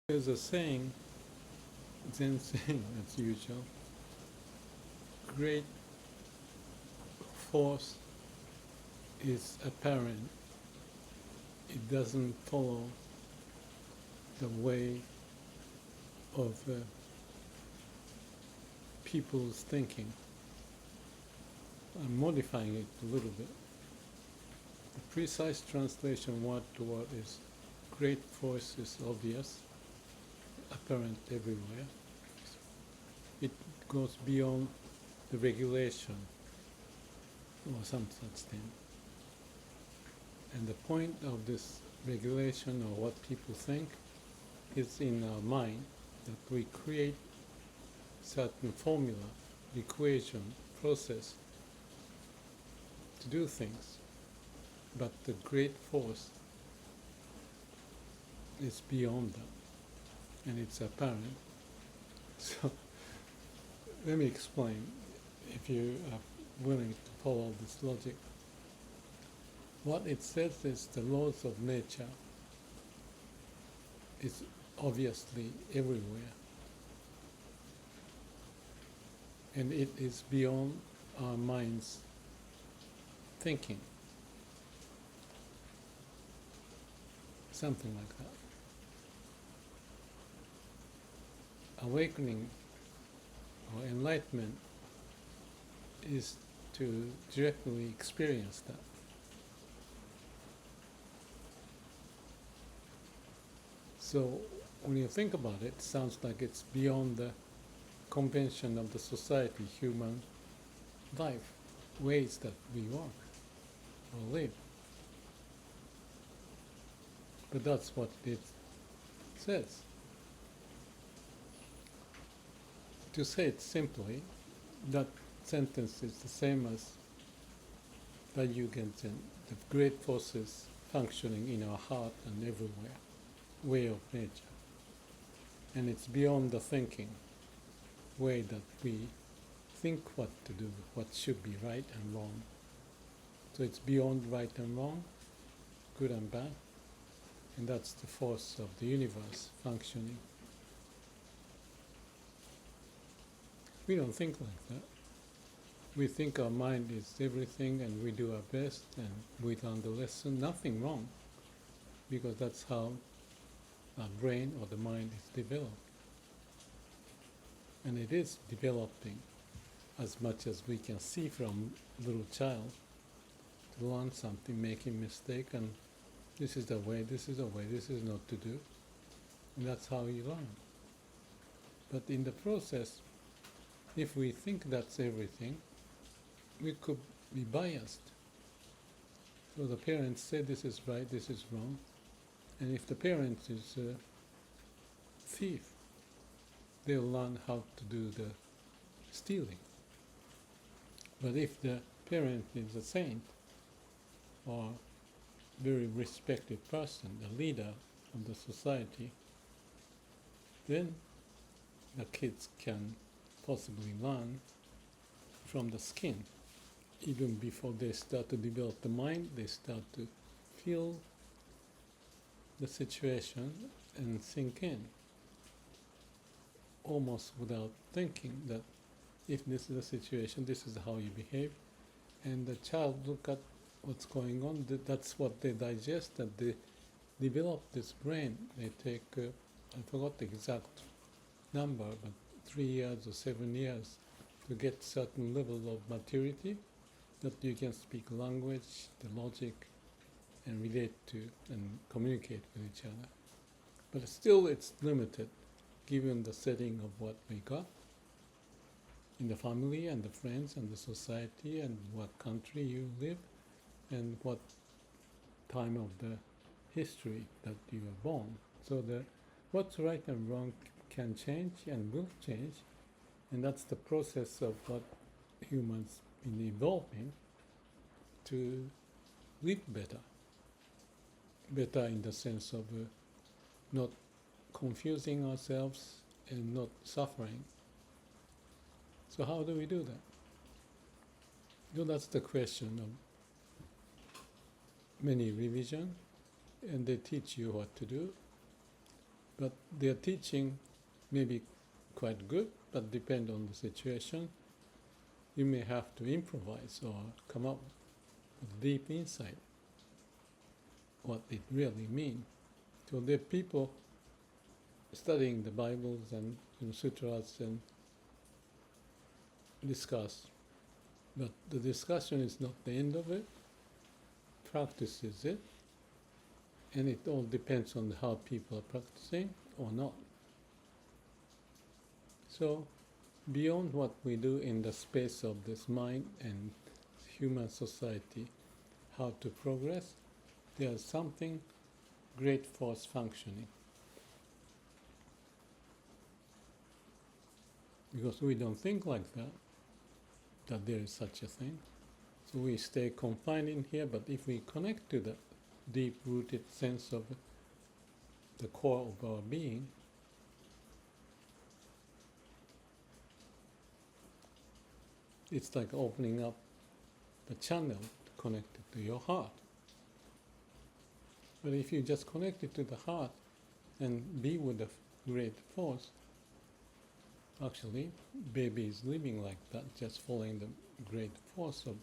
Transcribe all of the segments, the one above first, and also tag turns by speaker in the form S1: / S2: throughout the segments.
S1: There's a saying, Zen saying as usual, great force is apparent. It doesn't follow the way of people's thinking. I'm modifying it a little bit. The precise translation word to word is great force is obvious, apparent everywhere. It goes beyond the regulation or some such thing. And the point of this regulation or what people think is in our mind, that we create certain formula, equation, process to do things. But the great force is beyond that, and it's apparent. So let me explain, if you are willing to follow this logic. What it says is the laws of nature is obviously everywhere, and it is beyond our mind's thinking, something like that. Awakening or enlightenment is to directly experience that. So when you think about it, it sounds like it's beyond the convention of the society, human life, ways that we work or live. But that's what it says. To say it simply, that sentence is the same as Daiyugenzen, the great forces functioning in our heart and everywhere, way of nature. And it's beyond the thinking, way that we think what to do, what should be right and wrong. So it's beyond right and wrong, good and bad, and that's the force of the universe functioning. We don't think like that. We think our mind is everything and we do our best and we learn the lesson, nothing wrong, because that's how our brain or the mind is developed. And it is developing as much as we can see from little child to learn something, making mistake, and this is the way, this is the way, this is not to do. And that's how you learn. But in the process, if we think that's everything, we could be biased. So the parents say this is right, this is wrong. And if the parent is a thief, they'll learn how to do the stealing. But if the parent is a saint or very respected person, the leader of the society, then the kids can possibly learn from the skin. Even before they start to develop the mind, they start to feel the situation and sink in, almost without thinking that if this is the situation, this is how you behave. And the child look at what's going on, that's what they digest, that they develop this brain. They take, I forgot the exact number, but 3 years or 7 years to get certain level of maturity that you can speak language, the logic, and relate to and communicate with each other. But still it's limited given the setting of what we got in the family and the friends and the society and what country you live and what time of the history that you are born. So what's right and wrong can change and will change, and that's the process of what humans been evolving to live better. Better in the sense of not confusing ourselves and not suffering. So how do we do that? So that's the question of many religions, and they teach you what to do. But their teaching may be quite good, but depend on the situation. You may have to improvise or come up with deep insight what it really means. So there are people studying the Bibles and sutras and discuss, but the discussion is not the end of it. Practice is it, and it all depends on how people are practicing or not. So, beyond what we do in the space of this mind and human society, how to progress, there's something great force functioning. Because we don't think like that there is such a thing. So we stay confined in here, but if we connect to the deep-rooted sense of the core of our being, it's like opening up the channel connected to your heart. But if you just connect it to the heart and be with the great force, actually, baby is living like that, just following the great force of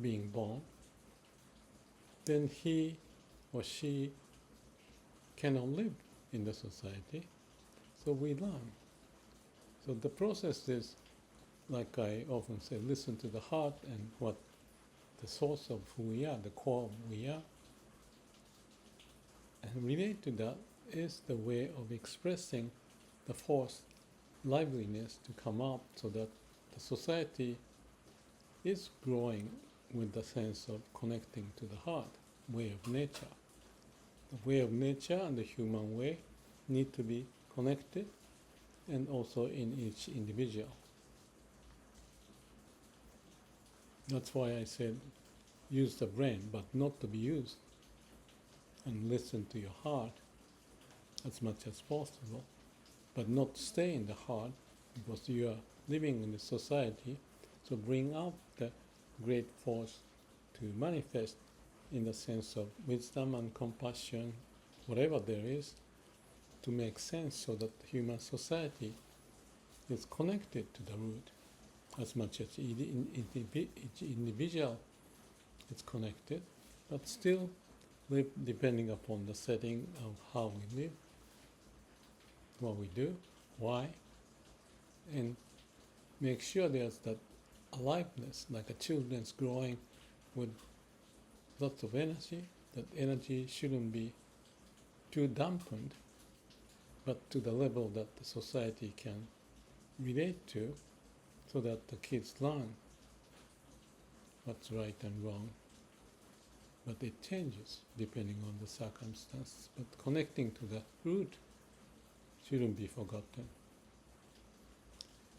S1: being born, then he or she cannot live in the society, so we learn. So the process is, like I often say, listen to the heart and what the source of who we are, the core of who we are, and relate to that is the way of expressing the force, liveliness to come up so that the society is growing with the sense of connecting to the heart, way of nature. The way of nature and the human way need to be connected, and also in each individual. That's why I said use the brain, but not to be used, and listen to your heart as much as possible, but not stay in the heart because you are living in the society. So bring out the great force to manifest in the sense of wisdom and compassion, whatever there is, to make sense so that the human society is connected to the root as much as each individual is connected, but still live depending upon the setting of how we live, what we do, why, and make sure there's that aliveness, like a children's growing with lots of energy. That energy shouldn't be too dampened, but to the level that the society can relate to, so that the kids learn what's right and wrong. But it changes depending on the circumstance. But connecting to the root shouldn't be forgotten.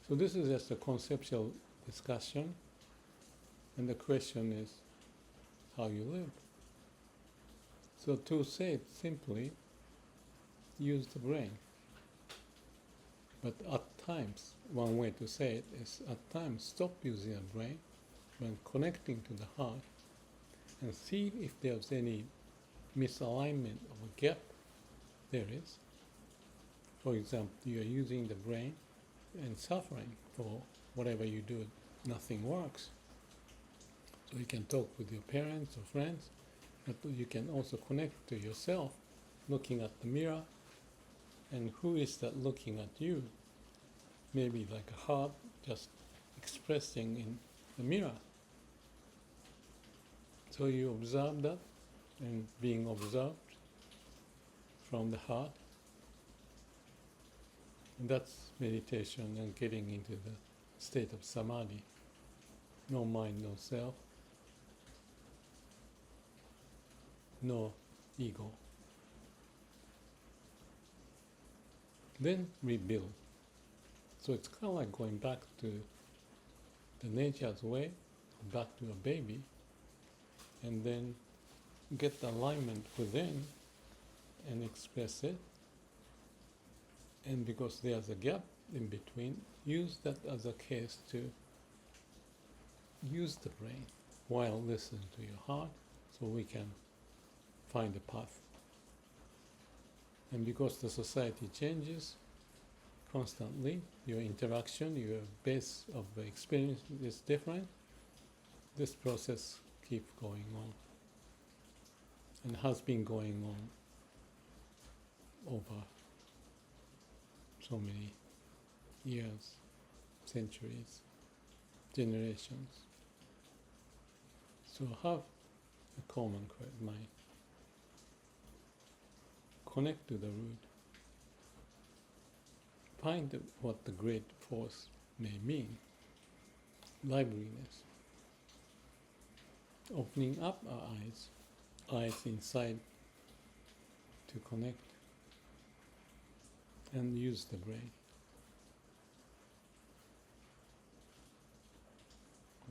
S1: So this is just a conceptual discussion, and the question is how you live. So to say it simply, use the brain. But at times, one way to say it is at times stop using the brain when connecting to the heart and see if there's any misalignment or a gap there is. For example, you are using the brain and suffering for whatever you do, nothing works. So you can talk with your parents or friends, but you can also connect to yourself, looking at the mirror, and who is that looking at you? Maybe like a heart just expressing in the mirror. So you observe that, and being observed from the heart. And that's meditation and getting into the state of samadhi. No mind, no self, no ego. Then rebuild. So it's kind of like going back to the nature's way, back to a baby, and then get the alignment within and express it. And because there's a gap in between, use that as a case to use the brain while listening to your heart, so we can find a path. And because the society changes constantly, your interaction, your base of the experience is different, this process keeps going on and has been going on over so many years, centuries, generations. So have a common correct mind. Connect to the root. Find what the great force may mean. Liveliness. Opening up our eyes inside to connect and use the brain.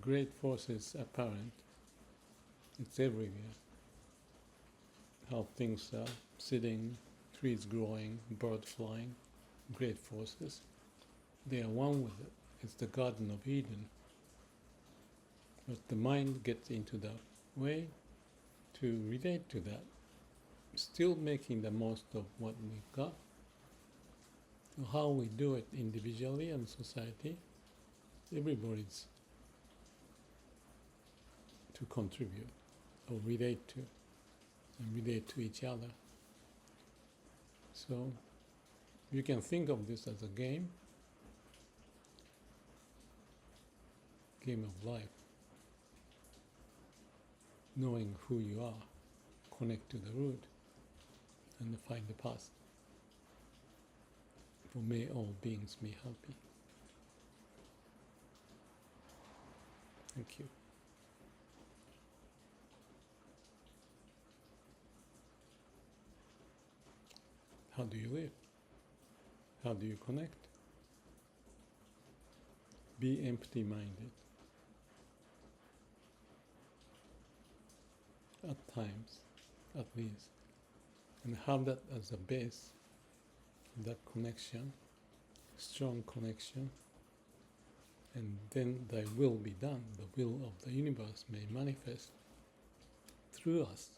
S1: Great force is apparent. It's everywhere. How things are sitting, trees growing, birds flying, great forces. They are one with it. It's the Garden of Eden. But the mind gets into the way to relate to that, still making the most of what we've got. How we do it individually and society, everybody's to contribute or relate to and relate to each other. So you can think of this as a game of life. Knowing who you are, connect to the root and find the path. For may all beings be happy. Thank you. How do you live? How do you connect? Be empty-minded. At times, at least. And have that as a base, that connection, strong connection. And then thy will be done. The will of the universe may manifest through us.